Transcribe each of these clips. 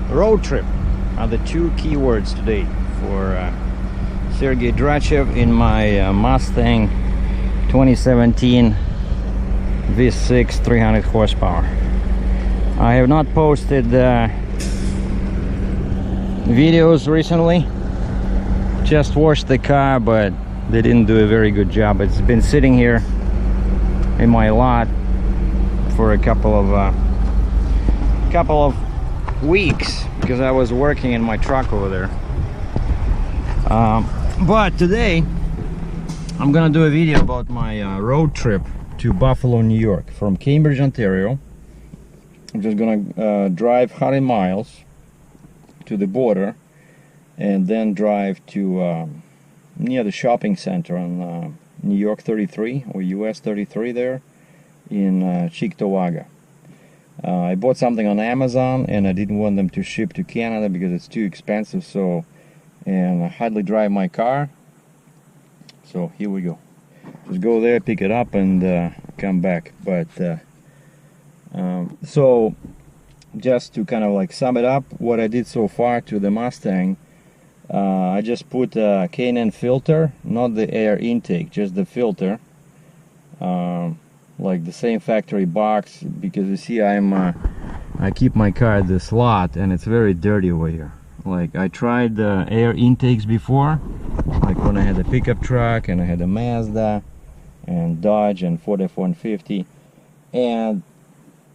road trip are the two keywords today for Sergei DRATCHEV in my Mustang 2017 V6 300 horsepower. I have not posted videos recently. Just washed the car, but they didn't do a very good job. It's been sitting here in my lot for a couple of weeks because I was working in my truck over there. But today I'm gonna do a video about my road trip to Buffalo, New York, from Cambridge, Ontario. I'm just gonna drive 100 miles to the border and then drive to near the shopping center on New York 33 or US 33 there in Cheektowaga. I bought something on Amazon and I didn't want them to ship to Canada because it's too expensive, and I hardly drive my car, so here we go. Just go there, pick it up, and come back. But so just to kind of like sum it up, what I did so far to the Mustang, I just put a K&N filter, not the air intake, just the filter, like the same factory box, because you see I keep my car at this lot and it's very dirty over here. Like, I tried the air intakes before, like when I had a pickup truck and I had a Mazda and Dodge and Ford F-150, and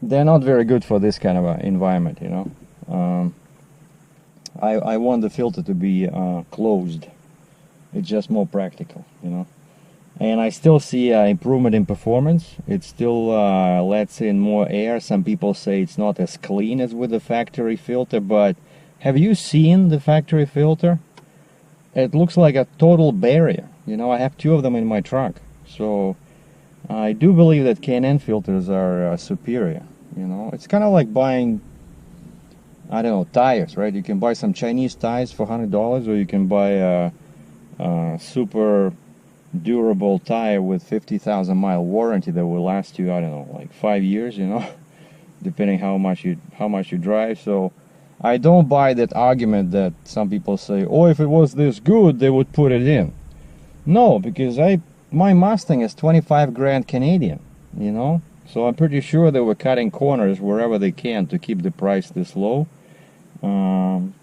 they're not very good for this kind of environment, you know. I want the filter to be closed. It's just more practical, you know. And I still see improvement in performance. It still lets in more air. Some people say it's not as clean as with the factory filter, but have you seen the factory filter? It looks like a total barrier. You know, I have two of them in my truck. So I do believe that K&N filters are superior. You know, it's kind of like buying, I don't know, tires, right? You can buy some Chinese tires for $100, or you can buy a super durable tire with 50,000 mile warranty that will last you, I don't know, like 5 years, you know, depending how much you drive. So I don't buy that argument that some people say, oh, if it was this good, they would put it in. No, because my Mustang is 25 grand Canadian, you know, so I'm pretty sure they were cutting corners wherever they can to keep the price this low. And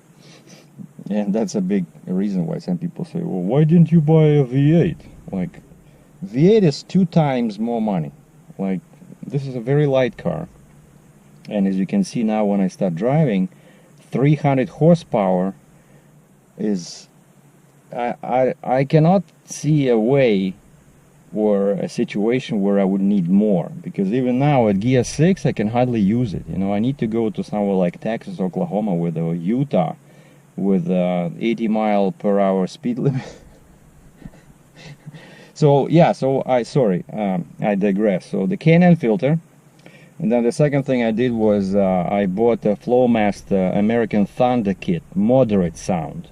that's a big reason why some people say, well, why didn't you buy a V8? Like, V8 is 2 times more money. Like, this is a very light car, and as you can see now when I start driving, 300 horsepower is, I cannot see a way or a situation where I would need more, because even now at gear 6 I can hardly use it. You know, I need to go to somewhere like Texas, Oklahoma, or Utah with 80 mile per hour speed limit. So yeah, so I digress. So the K&N filter, and then the second thing I did was I bought a Flowmaster American Thunder kit, moderate sound.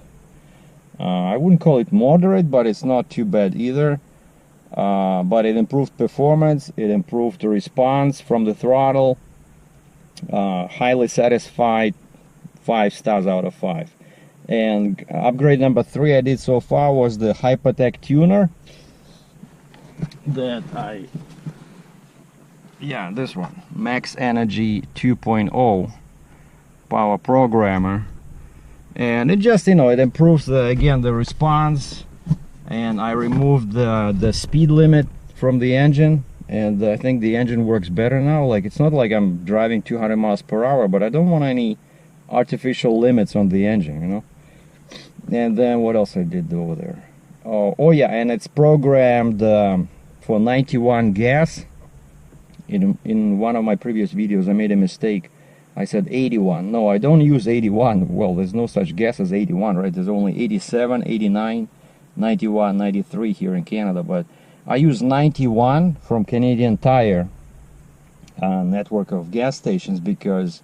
I wouldn't call it moderate, but it's not too bad either. But it improved performance, it improved the response from the throttle. Highly satisfied, 5 stars out of 5. And upgrade number 3 I did so far was the Hypertech tuner that this one, Max Energy 2.0 power programmer, and it just, you know, it improves again the response. And I removed the speed limit from the engine, and I think the engine works better now. Like, it's not like I'm driving 200 miles per hour, but I don't want any artificial limits on the engine, you know. And then what else I did over there? Oh yeah, and it's programmed for 91 gas. In one of my previous videos I made a mistake. I said 81. No, I don't use 81. Well, there's no such gas as 81, right? There's only 87, 89, 91, 93 here in Canada, but I use 91 from Canadian Tire network of gas stations, because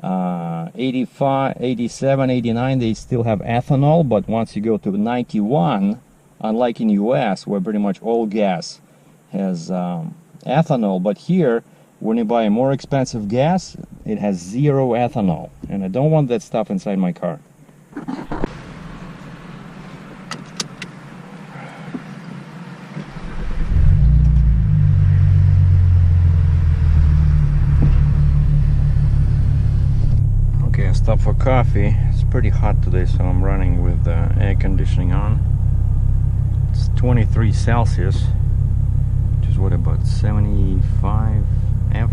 85, 87, 89, they still have ethanol, but once you go to 91, unlike in US where pretty much all gas has ethanol, but here when you buy a more expensive gas, it has 0 ethanol, and I don't want that stuff inside my car. Okay, I stopped for coffee. It's pretty hot today, so I'm running with air conditioning on. It's 23 Celsius, which is what, about 75 F.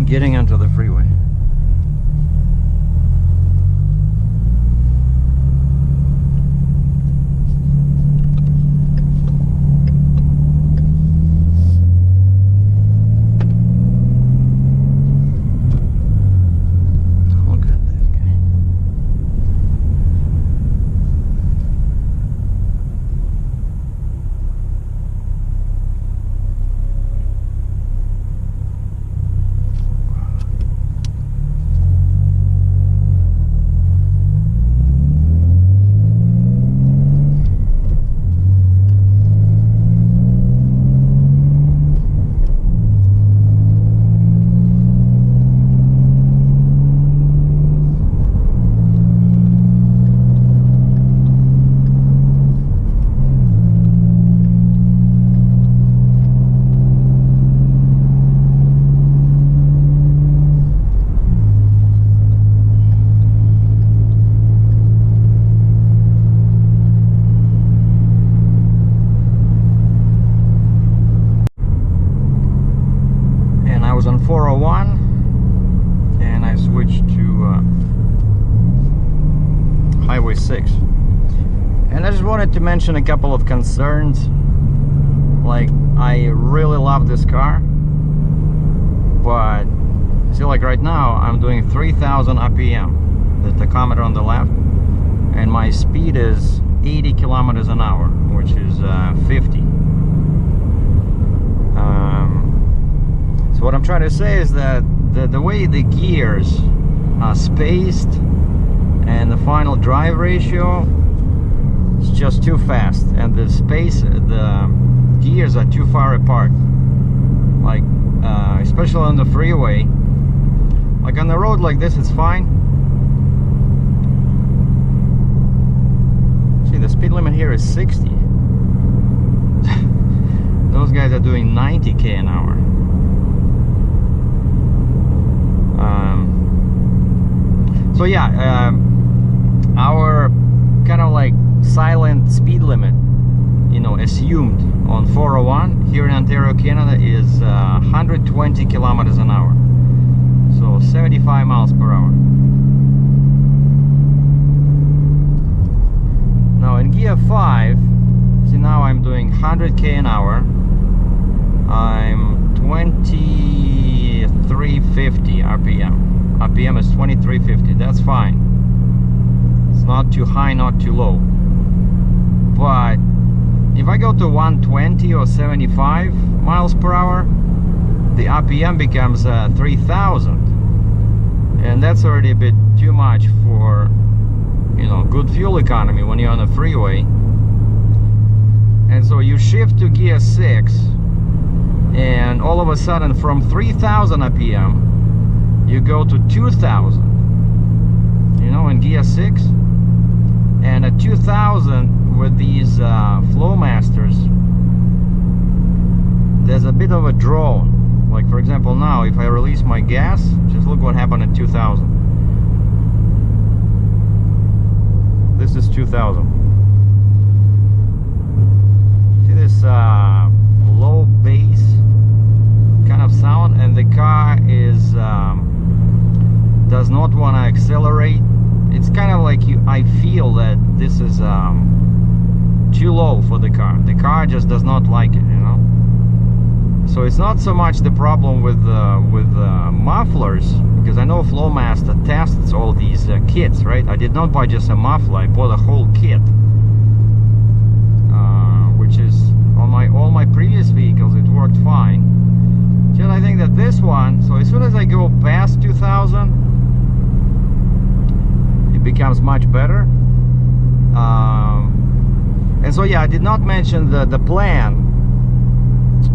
Getting onto the freeway. On 401 and I switched to Highway 6, and I just wanted to mention a couple of concerns. Like, I really love this car, but see, like right now I'm doing 3000 RPM, the tachometer on the left, and my speed is 80 kilometers an hour, which is 50. What I'm trying to say is that the way the gears are spaced and the final drive ratio is just too fast, and the gears are too far apart. Like, especially on the freeway. Like on the road like this, it's fine. See, the speed limit here is 60. Those guys are doing 90 km an hour. So yeah, our kind of like silent speed limit, you know, assumed on 401 here in Ontario, Canada, is 120 kilometers an hour. So 75 miles per hour. Now in gear 5, see, now I'm doing 100k an hour. I'm 2350 RPM. RPM is 2350. That's fine. It's not too high, not too low. But if I go to 120 or 75 miles per hour, the RPM becomes 3000, and that's already a bit too much for, you know, good fuel economy when you're on a freeway. And so you shift to gear 6, and all of a sudden from 3000 RPM you go to 2000, you know, in gear 6. And at 2000 with these Flowmasters, there's a bit of a drone. Like, for example, now if I release my gas, just look what happened at 2000. This is 2000. See this low bass kind of sound, and the car is does not want to accelerate. It's kind of like I feel that this is too low for the car. The car just does not like it, you know. So it's not so much the problem with mufflers, because I know Flowmaster tests all these kits, right? I did not buy just a muffler, I bought a whole kit, which is on all my previous vehicles it worked fine. Just I think that this one, so as soon as I go past 2000, it becomes much better. And so yeah, I did not mention the plan.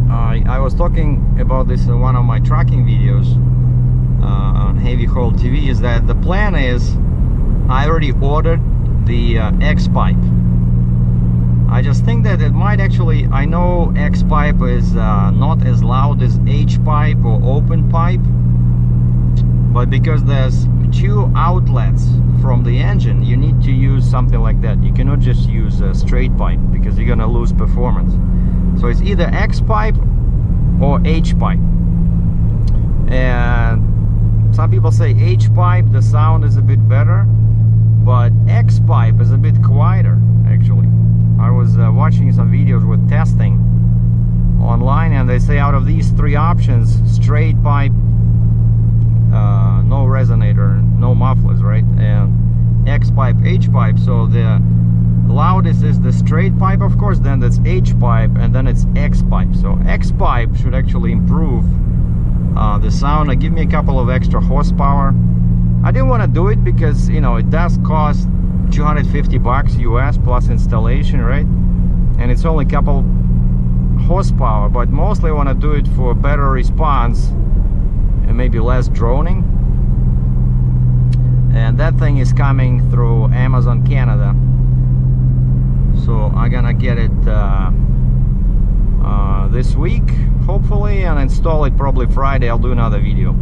I was talking about this in one of my tracking videos on Heavy Haul TV, is that the plan is I already ordered the X pipe. I just think that it might actually, I know X pipe is not as loud as H pipe or open pipe, but because there's two outlets from the engine, you need to use something like that. You cannot just use a straight pipe because you're gonna lose performance. So it's either X pipe or H pipe. And some people say H pipe, the sound is a bit better, but X pipe is a bit quieter actually. I was watching some videos with testing online, and they say out of these three options, straight pipe, no resonator, no mufflers, right? And X pipe, H pipe. So the loudest is the straight pipe, of course, then that's H pipe, and then it's X pipe. So X pipe should actually improve the sound and give me a couple of extra horsepower. I didn't want to do it because, you know, it does cost $250 US plus installation, right? And it's only a couple horsepower, but mostly I want to do it for better response and maybe less droning. And that thing is coming through Amazon Canada, so I'm gonna get it this week hopefully and install it probably Friday. I'll do another video.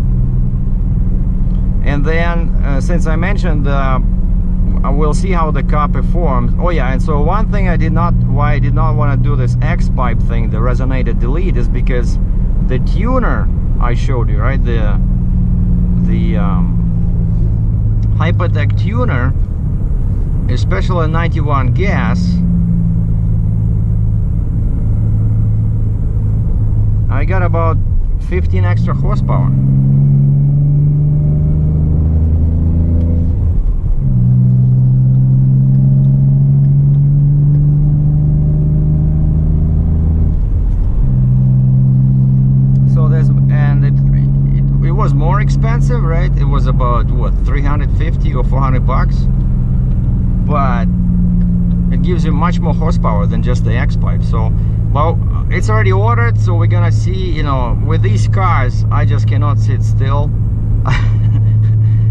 And then since I mentioned we'll see how the car performs. Oh yeah, and so one thing why I did not want to do this X pipe thing, the resonator delete, is because the tuner I showed you, right, the Hypertech tuner, especially 91 gas, I got about 15 extra horsepower. It was more expensive, right? It was about what, 350 or 400 bucks, but it gives you much more horsepower than just the X pipe. So, well, it's already ordered, so we're gonna see. You know, with these cars, I just cannot sit still.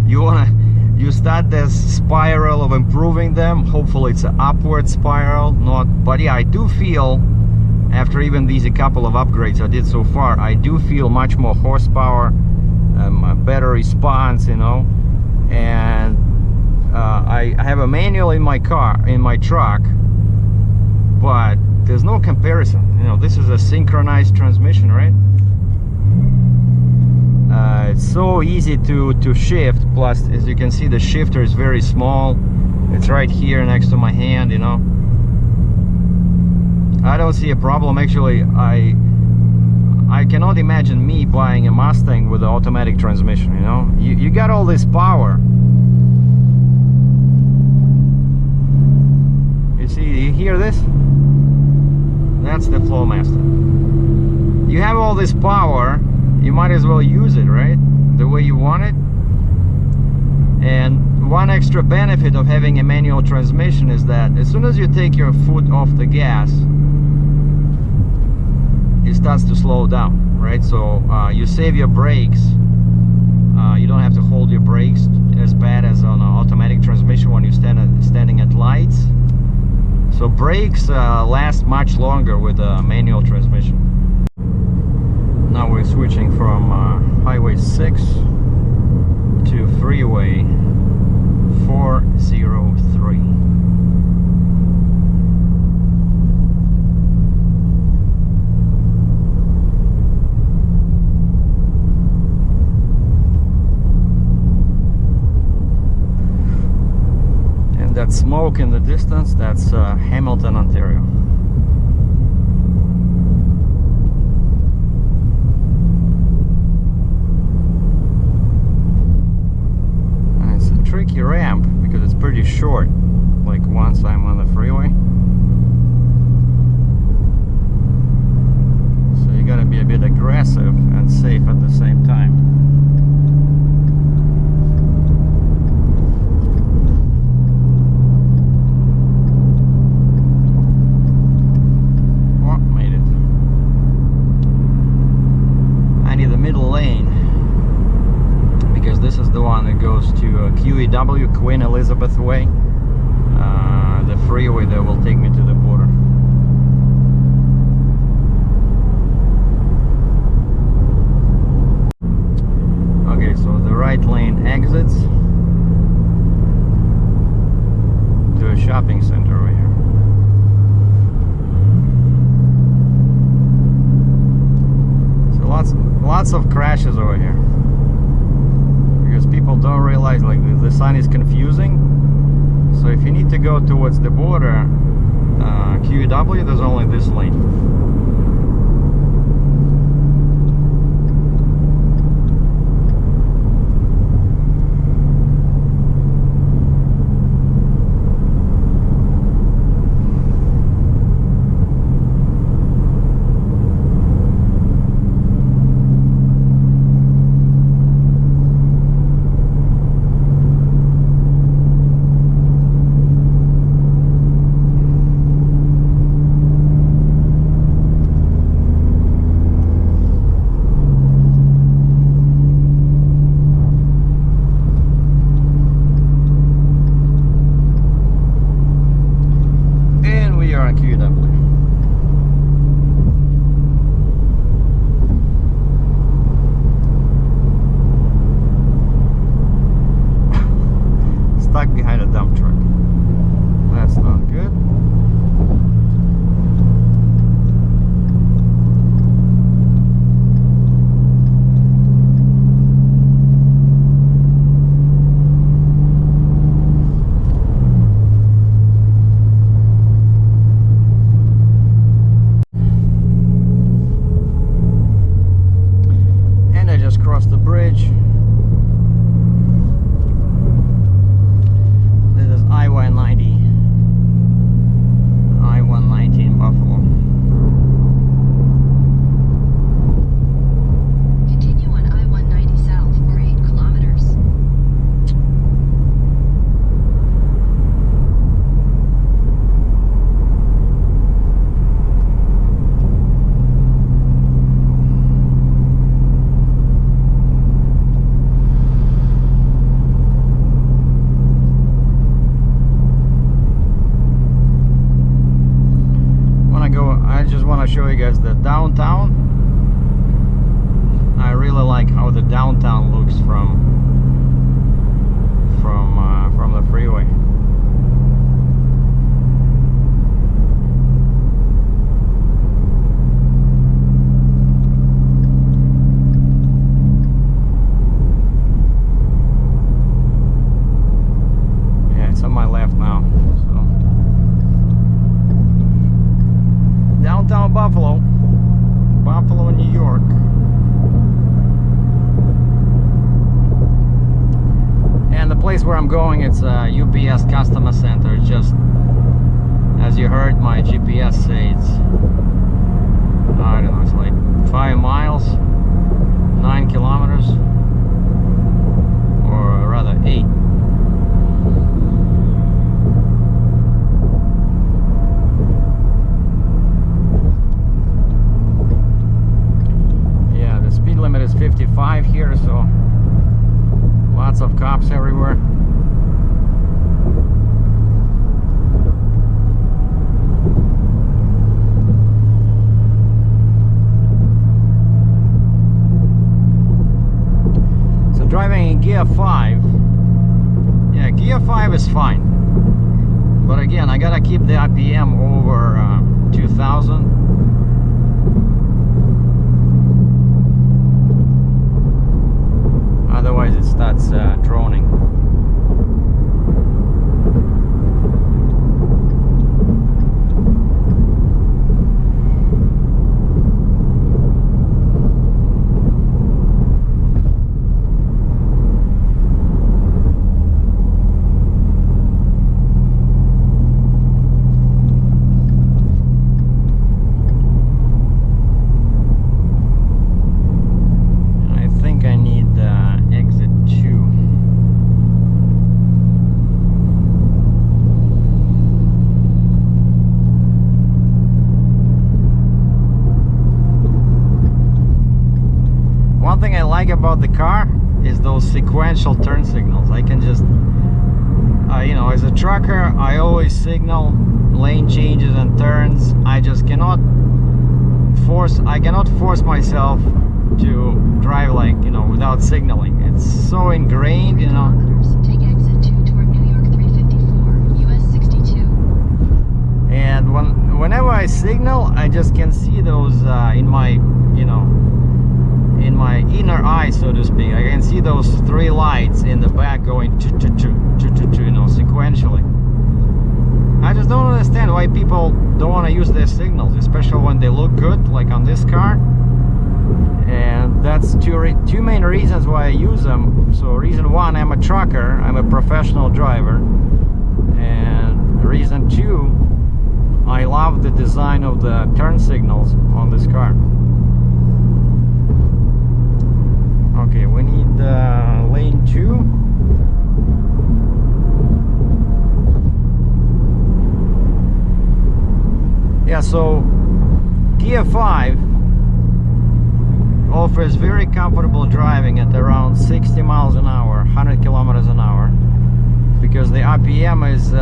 You start this spiral of improving them. Hopefully it's an upward spiral, but yeah, I do feel, after even these a couple of upgrades I did so far, I do feel much more horsepower, a better response, you know. And I have a manual in my truck, but there's no comparison. You know, this is a synchronized transmission, right? It's so easy to shift. Plus, as you can see, the shifter is very small. It's right here next to my hand, you know. I don't see a problem. Actually, I cannot imagine me buying a Mustang with an automatic transmission, you know. You got all this power. You hear this? That's the Flowmaster. You have all this power, you might as well use it, right? The way you want it. And one extra benefit of having a manual transmission is that as soon as you take your foot off the gas, it starts to slow down, right? So you save your brakes. You don't have to hold your brakes as bad as on an automatic transmission when you're standing at lights. So brakes last much longer with a manual transmission. Now we're switching from Highway 6 to Freeway 403. And that smoke in the distance, that's Hamilton, Ontario. Tricky ramp because it's pretty short, like once I'm on the freeway, so you gotta be a bit aggressive and safe at the same time. the one that goes to QEW, Queen Elizabeth Way. The freeway that will take me to the border. Okay, so the right lane exits to a shopping center over here. So lots of crashes over here because people don't realize, like, the sign is confusing. So if you need to go towards the border, QEW, there's only this lane. Stuck behind a dump truck. That's not good. And I just crossed the bridge. I-119 Buffalo. Continue on I-190 south for 8 kilometers. I just want to show you guys the downtown. I really like how the downtown looks from the freeway. Yeah, it's on my left now. Downtown Buffalo, New York. And the place where I'm going, it's a UPS customer center. Just as you heard my GPS say, it's, I don't know, it's like 5 miles, 9 kilometers, or rather 8. Speed limit is 55 here, so lots of cops everywhere. So driving in gear 5, yeah, gear 5 is fine, but again, I gotta keep the RPM over 2000. Otherwise it starts droning. One thing I like about the car is those sequential turn signals. I can just, you know, as a trucker, I always signal lane changes and turns. I just cannot force myself to drive, like, you know, without signaling. It's so ingrained, you know. Take exit 2 toward New York 354, US 62. And whenever I signal, I just can see those in my, you know, in my inner eye, so to speak. I can see those 3 lights in the back going you know, sequentially. I just don't understand why people don't want to use their signals, especially when they look good, like on this car. And that's two main reasons why I use them. So reason 1, I'm a trucker, I'm a professional driver, and reason 2, I love the design of the turn signals on this car. Okay, we need lane 2. Yeah, so Gear 5 offers very comfortable driving at around 60 miles an hour, 100 kilometers an hour, because the RPM is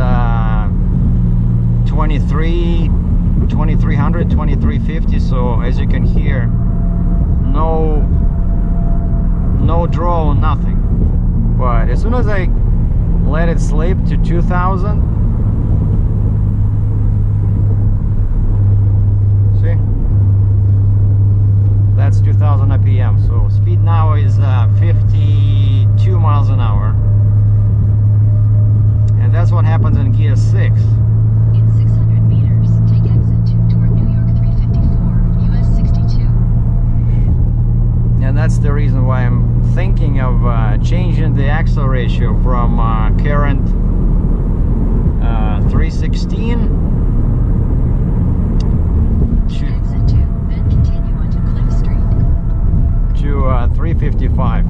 2300, 2350. So as you can hear, no draw, nothing. But as soon as I let it slip to 2000, see, that's 2000 RPM. So speed now is 52 miles an hour, and that's what happens in Gear 6. In 600 meters, take exit 2 toward New York 354, US 62. And that's the reason why I'm thinking of changing the axle ratio from current 316 Take exit 2, then continue onto Cliff Street. to 355.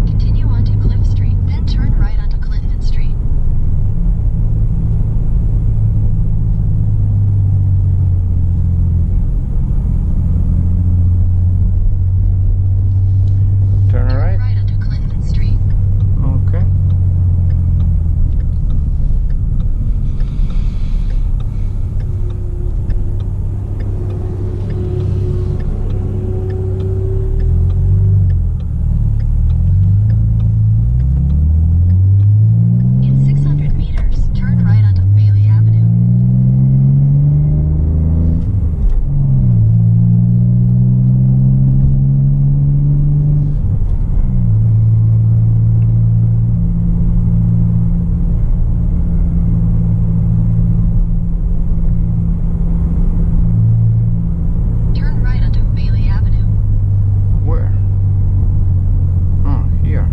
Continue onto Cliff Street, then turn right onto Clinton Street. Turn right. Right onto Clinton Street. Okay. In 600 meters, turn right onto Bailey Avenue. Turn right onto Bailey Avenue. Where? Oh, here.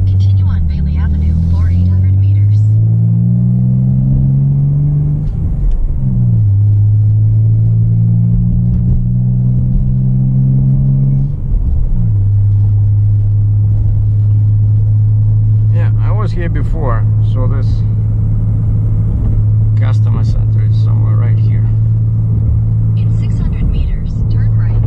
Continue on Bailey Avenue for 800 meters. Yeah, I was here before, so this customer center is somewhere right here. In 600 meters, turn right.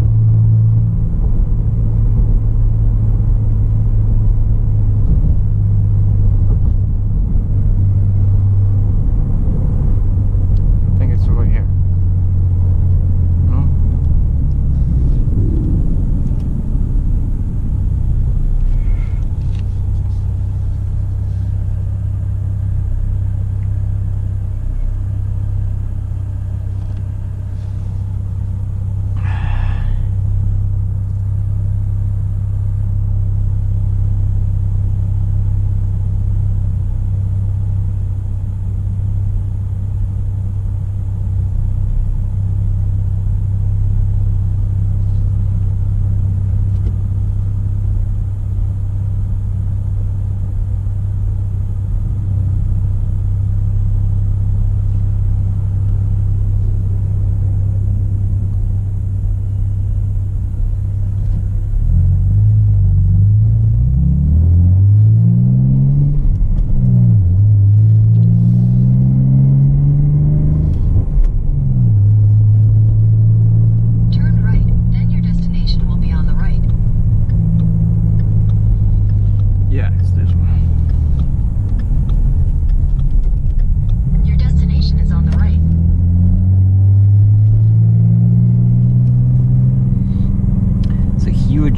I think it's over here. No?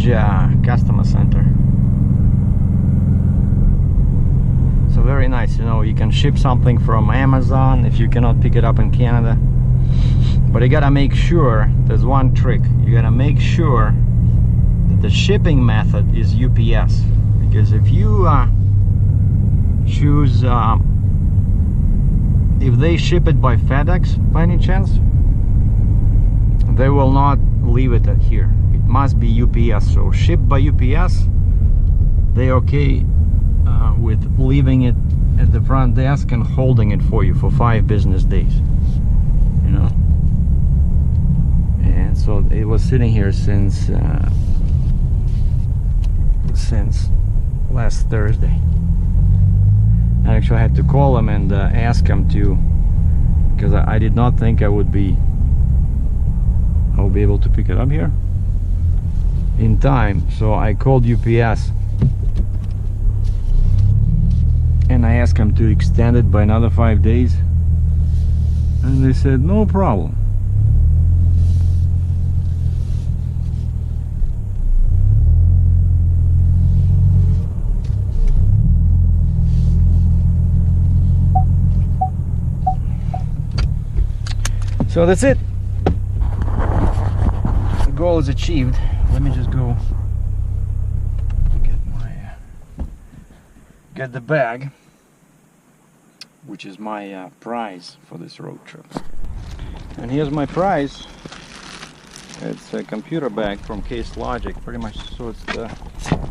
huge customer center. So very nice, you know, you can ship something from Amazon if you cannot pick it up in Canada. But you gotta make sure, there's one trick, you gotta make sure that the shipping method is UPS. Because if you choose, if they ship it by FedEx by any chance, they will not leave it at here. It must be UPS. So shipped by UPS, they okay with leaving it at the front desk and holding it for you for 5 business days, you know. And so it was sitting here since last Thursday. I actually had to call him and ask him to, because I did not think I would be able to pick it up here in time. So I called UPS and I asked him to extend it by another 5 days, and they said no problem. So that's it. The goal is achieved. Let me just go get the bag, which is my prize for this road trip. And here's my prize. It's a computer bag from Case Logic, pretty much. So it's the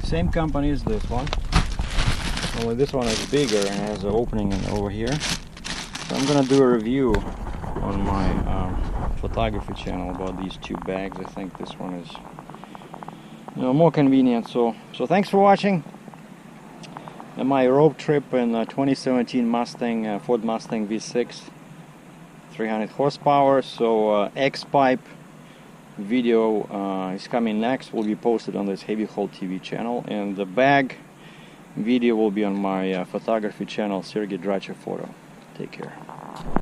same company as this one, only this one is bigger and has an opening over here. So I'm gonna do a review on my photography channel about these 2 bags. I think this one is, you know, more convenient. So thanks for watching my road trip in 2017 Mustang, Ford Mustang V6, 300 horsepower. So X-Pipe video is coming next, will be posted on this Heavy Haul TV channel, and the bag video will be on my photography channel, SERGEI DRATCHEV Photo. Take care.